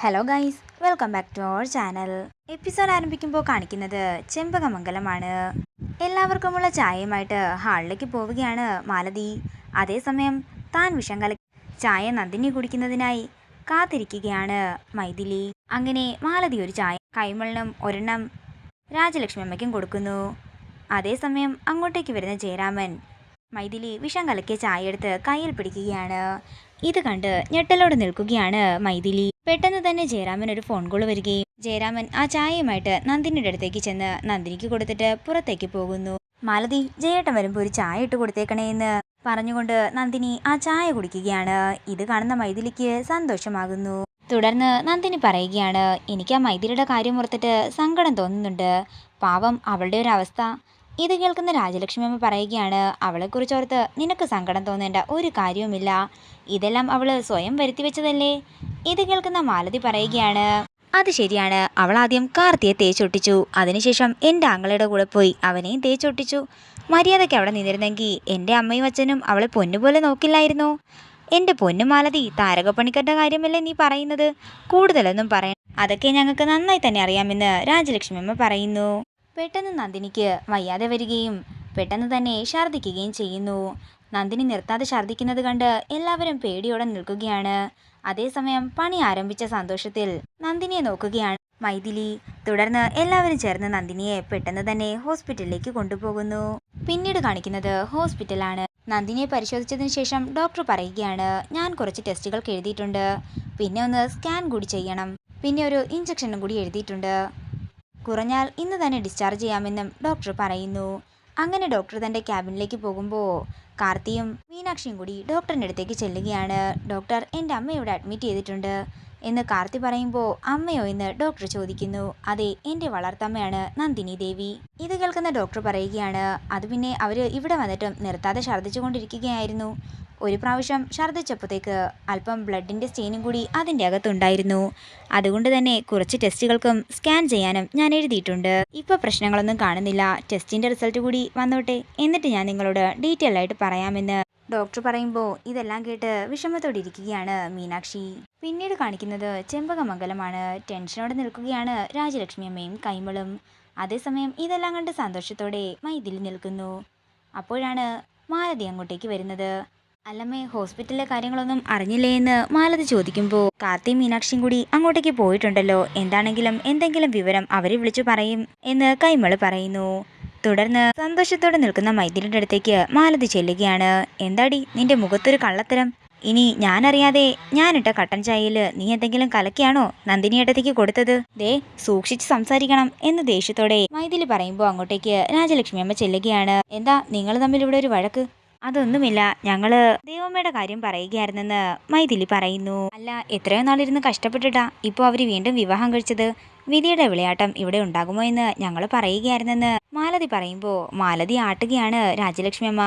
Hello guys, welcome back to our channel. Episode ആരംഭിക്കുമ്പോൾ കാണിക്കുന്നത് ചെമ്പകമംഗലമാണ്. എല്ലാവർക്കുമുള്ള ചായയുമായിട്ട് ഹാളിലേക്ക് പോവുകയാണ് മാലതി. അതേസമയം താൻ വിഷം കലക്കി ചായ നന്ദിനി കുടിക്കുന്നതിനായി കാത്തിരിക്കുകയാണ് മൈഥിലി. അങ്ങനെ മാലതി ഒരു ചായ കൈമളിനും ഒരെണ്ണം രാജലക്ഷ്മി അമ്മയ്ക്കും കൊടുക്കുന്നു. അതേസമയം അങ്ങോട്ടേക്ക് വരുന്ന ജയരാമൻ മൈഥിലി വിഷം കലക്കിയ ചായ എടുത്ത് കയ്യിൽ പിടിക്കുകയാണ്. ഇത് കണ്ട് ഞെട്ടലോട് നിൽക്കുകയാണ് മൈഥിലി. പെട്ടെന്ന് തന്നെ ജയരാമൻ ഒരു ഫോൺ കോൾ വരികയും ജയരാമൻ ആ ചായയുമായിട്ട് നന്ദിനിയുടെ അടുത്തേക്ക് ചെന്ന് നന്ദിനിക്ക് കൊടുത്തിട്ട് പുറത്തേക്ക് പോകുന്നു. മാലതി, ജയേട്ടൻ വരുമ്പോൾ ഒരു ചായ ഇട്ട് കൊടുത്തേക്കണേ എന്ന് പറഞ്ഞുകൊണ്ട് നന്ദിനി ആ ചായ കുടിക്കുകയാണ്. ഇത് കാണുന്ന മൈഥിലിക്ക് സന്തോഷമാകുന്നു. തുടർന്ന് നന്ദിനി പറയുകയാണ്, എനിക്ക് ആ മൈഥിലിയുടെ കാര്യം ഓർത്തിട്ട് സങ്കടം തോന്നുന്നുണ്ട്. പാവം അവളുടെ ഒരു അവസ്ഥ. ഇത് കേൾക്കുന്ന രാജലക്ഷ്മി അമ്മ പറയുകയാണ്, അവളെക്കുറിച്ച് ഓർത്ത് നിനക്ക് സങ്കടം തോന്നേണ്ട ഒരു കാര്യവുമില്ല. ഇതെല്ലാം അവൾ സ്വയം വരുത്തി വെച്ചതല്ലേ. ഇത് കേൾക്കുന്ന മാലതി പറയുകയാണ്, അത് ശരിയാണ്. അവൾ ആദ്യം കാർത്തിയെ തേച്ചൊട്ടിച്ചു. അതിനുശേഷം എൻ്റെ ആങ്ങളുടെ കൂടെ പോയി അവനെയും തേച്ചൊട്ടിച്ചു. മര്യാദയ്ക്ക് അവിടെ നിന്നിരുന്നെങ്കിൽ എൻ്റെ അമ്മയും അച്ഛനും അവളെ പൊന്നുപോലെ നോക്കില്ലായിരുന്നോ? എൻ്റെ പൊന്നു മാലതി, താരകപ്പണിക്കരുടെ കാര്യമല്ലേ നീ പറയുന്നത്? കൂടുതലൊന്നും പറയാം, അതൊക്കെ ഞങ്ങൾക്ക് നന്നായി തന്നെ അറിയാമെന്ന് രാജലക്ഷ്മി അമ്മ പറയുന്നു. പെട്ടെന്ന് നന്ദിനിക്ക് വയ്യാതെ വരികയും പെട്ടെന്ന് തന്നെ ഛർദ്ദിക്കുകയും ചെയ്യുന്നു. നന്ദിനി നിർത്താതെ ഛർദ്ദിക്കുന്നത് കണ്ട് എല്ലാവരും പേടിയോടെ നിൽക്കുകയാണ്. അതേസമയം പണി ആരംഭിച്ച സന്തോഷത്തിൽ നന്ദിനിയെ നോക്കുകയാണ് മൈഥിലി. തുടർന്ന് എല്ലാവരും ചേർന്ന് നന്ദിനിയെ പെട്ടെന്ന് തന്നെ ഹോസ്പിറ്റലിലേക്ക് കൊണ്ടുപോകുന്നു. പിന്നീട് കാണിക്കുന്നത് ഹോസ്പിറ്റലാണ്. നന്ദിനിയെ പരിശോധിച്ചതിന് ശേഷം ഡോക്ടർ പറയുകയാണ്, ഞാൻ കുറച്ച് ടെസ്റ്റുകൾക്ക് എഴുതിയിട്ടുണ്ട്. പിന്നെ ഒന്ന് സ്കാൻ കൂടി ചെയ്യണം. പിന്നെ ഒരു ഇഞ്ചക്ഷനും കൂടി എഴുതിയിട്ടുണ്ട്. കുറഞ്ഞാൽ ഇന്ന് തന്നെ ഡിസ്ചാർജ് ചെയ്യാമെന്നും ഡോക്ടർ പറയുന്നു. അങ്ങനെ ഡോക്ടർ തൻ്റെ ക്യാബിനിലേക്ക് പോകുമ്പോൾ കാർത്തിയും മീനാക്ഷിയും കൂടി ഡോക്ടറിൻ്റെ അടുത്തേക്ക് ചെല്ലുകയാണ്. ഡോക്ടർ, എൻ്റെ അമ്മ ഇവിടെ അഡ്മിറ്റ് ചെയ്തിട്ടുണ്ട് എന്ന് കാർത്തി പറയുമ്പോൾ അമ്മയോ എന്ന് ഡോക്ടർ ചോദിക്കുന്നു. അതെ, എൻ്റെ വളർത്തമ്മയാണ് നന്ദിനി ദേവി. ഇത് കേൾക്കുന്ന ഡോക്ടർ പറയുകയാണ്, അത് പിന്നെ അവർ ഇവിടെ വന്നിട്ടും നിർത്താതെ ഛർദ്ദിച്ചു കൊണ്ടിരിക്കുകയായിരുന്നു. ഒരു പ്രാവശ്യം ഛർദ്ദിച്ചപ്പോഴത്തേക്ക് അല്പം ബ്ലഡിൻ്റെ സ്റ്റെയിനും കൂടി അതിൻ്റെ അകത്തുണ്ടായിരുന്നു. അതുകൊണ്ട് തന്നെ കുറച്ച് ടെസ്റ്റുകൾക്കും സ്കാൻ ചെയ്യാനും ഞാൻ എഴുതിയിട്ടുണ്ട്. ഇപ്പോൾ പ്രശ്നങ്ങളൊന്നും കാണുന്നില്ല. ടെസ്റ്റിൻ്റെ റിസൾട്ട് കൂടി വന്നോട്ടെ, എന്നിട്ട് ഞാൻ നിങ്ങളോട് ഡീറ്റെയിൽ ആയിട്ട് പറയാമെന്ന് ഡോക്ടർ പറയുമ്പോൾ ഇതെല്ലാം കേട്ട് വിഷമത്തോടെ ഇരിക്കുകയാണ് മീനാക്ഷി. പിന്നീട് കാണിക്കുന്നത് ചെമ്പകമംഗലമാണ്. ടെൻഷനോടെ നിൽക്കുകയാണ് രാജലക്ഷ്മി അമ്മയും കൈമളും. അതേസമയം ഇതെല്ലാം കണ്ട് സന്തോഷത്തോടെ മൈഥിലി നിൽക്കുന്നു. അപ്പോഴാണ് മാലതി അങ്ങോട്ടേക്ക് വരുന്നത്. അല്ലമ്മേ, ഹോസ്പിറ്റലിലെ കാര്യങ്ങളൊന്നും അറിഞ്ഞില്ലേ എന്ന് മാലതി ചോദിക്കുമ്പോൾ കാർത്തിയും മീനാക്ഷിയും കൂടി അങ്ങോട്ടേക്ക് പോയിട്ടുണ്ടല്ലോ. എന്താണെങ്കിലും എന്തെങ്കിലും വിവരം അവരെ വിളിച്ചു പറയും എന്ന് കൈമള് പറയുന്നു. തുടർന്ന് സന്തോഷത്തോടെ നിൽക്കുന്ന മൈഥിലിയുടെ അടുത്തേക്ക് മാലതി ചെല്ലുകയാണ്. എന്താടി നിന്റെ മുഖത്തൊരു കള്ളത്തരം? ഇനി ഞാനറിയാതെ ഞാനിട്ട കട്ടൻ ചായയിൽ നീ എന്തെങ്കിലും കലക്കിയാണോ നന്ദിനിയേട്ടത്തേക്ക് കൊടുത്തത്? ദേ, സൂക്ഷിച്ച് സംസാരിക്കണം എന്ന് ദേഷ്യത്തോടെ മൈഥിലി പറയുമ്പോൾ അങ്ങോട്ടേക്ക് രാജലക്ഷ്മി അമ്മ ചെല്ലുകയാണ്. എന്താ നിങ്ങൾ തമ്മിൽ ഇവിടെ ഒരു വഴക്ക്? അതൊന്നുമില്ല, ഞങ്ങള് ദേവമ്മയുടെ കാര്യം പറയുകയായിരുന്നെന്ന് മൈഥിലി പറയുന്നു. അല്ല, എത്രയോ നാളിരുന്ന് കഷ്ടപ്പെട്ടിട്ടാ ഇപ്പോൾ അവർ വീണ്ടും വിവാഹം കഴിച്ചത്. വിധിയുടെ വിളയാട്ടം ഇവിടെ ഉണ്ടാകുമോ എന്ന് ഞങ്ങൾ പറയുകയായിരുന്നെന്ന് മാലതി പറയുമ്പോൾ മാലതി ആട്ടുകയാണ് രാജലക്ഷ്മി അമ്മ.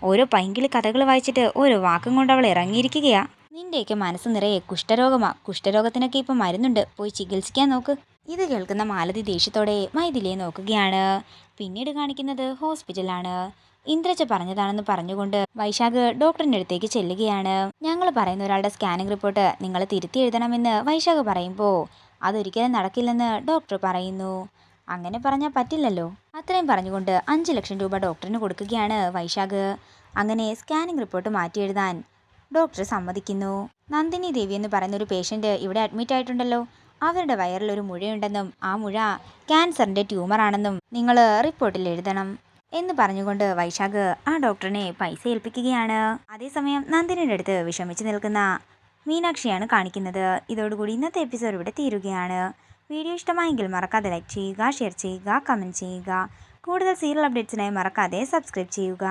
ഓരോ പൈങ്കിളി കഥകൾ വായിച്ചിട്ട് ഓരോ വാക്കും കൊണ്ട് അവൾ ഇറങ്ങിയിരിക്കുകയാ. നിന്റെയൊക്കെ മനസ്സ് നിറയെ കുഷ്ഠരോഗമാ. കുഷ്ഠരോഗത്തിനൊക്കെ ഇപ്പം മരുന്നുണ്ട്, പോയി ചികിത്സിക്കാൻ നോക്ക്. ഇത് കേൾക്കുന്ന മാലതി ദേഷ്യത്തോടെ മൈഥിലിയെ നോക്കുകയാണ്. പിന്നീട് കാണിക്കുന്നത് ഹോസ്പിറ്റലാണ്. ഇന്ദ്രജ പറഞ്ഞതാണെന്ന് പറഞ്ഞുകൊണ്ട് വൈശാഖ് ഡോക്ടറിൻ്റെ അടുത്തേക്ക് ചെല്ലുകയാണ്. ഞങ്ങൾ പറയുന്ന ഒരാളുടെ സ്കാനിംഗ് റിപ്പോർട്ട് നിങ്ങൾ തിരുത്തി എഴുതണമെന്ന് വൈശാഖ് പറയുമ്പോൾ അതൊരിക്കലും നടക്കില്ലെന്ന് ഡോക്ടർ പറയുന്നു. അങ്ങനെ പറഞ്ഞാൽ പറ്റില്ലല്ലോ. അത്രയും പറഞ്ഞുകൊണ്ട് 5 ലക്ഷം രൂപ ഡോക്ടറിന് കൊടുക്കുകയാണ് വൈശാഖ്. അങ്ങനെ സ്കാനിംഗ് റിപ്പോർട്ട് മാറ്റി എഴുതാൻ ഡോക്ടർ സമ്മതിക്കുന്നു. നന്ദിനി ദേവി എന്ന് പറയുന്ന ഒരു പേഷ്യൻ്റ് ഇവിടെ അഡ്മിറ്റ് ആയിട്ടുണ്ടല്ലോ. അവരുടെ വയറിൽ ഒരു മുഴയുണ്ടെന്നും ആ മുഴ ക്യാൻസറിൻ്റെ ട്യൂമറാണെന്നും നിങ്ങൾ റിപ്പോർട്ടിൽ എഴുതണം എന്ന് പറഞ്ഞുകൊണ്ട് വൈശാഖ് ആ ഡോക്ടറിനെ പൈസ ഏൽപ്പിക്കുകയാണ്. അതേസമയം നന്ദിനിയുടെ അടുത്ത് വിഷമിച്ച് നിൽക്കുന്ന മീനാക്ഷിയാണ് കാണിക്കുന്നത്. ഇതോടുകൂടി ഇന്നത്തെ എപ്പിസോഡ് ഇവിടെ തീരുകയാണ്. വീഡിയോ ഇഷ്ടമായെങ്കിൽ മറക്കാതെ ലൈക്ക് ചെയ്യുക, ഷെയർ ചെയ്യുക, കമൻറ്റ് ചെയ്യുക. കൂടുതൽ സീരിയൽ അപ്ഡേറ്റ്സിനായി മറക്കാതെ സബ്സ്ക്രൈബ് ചെയ്യുക.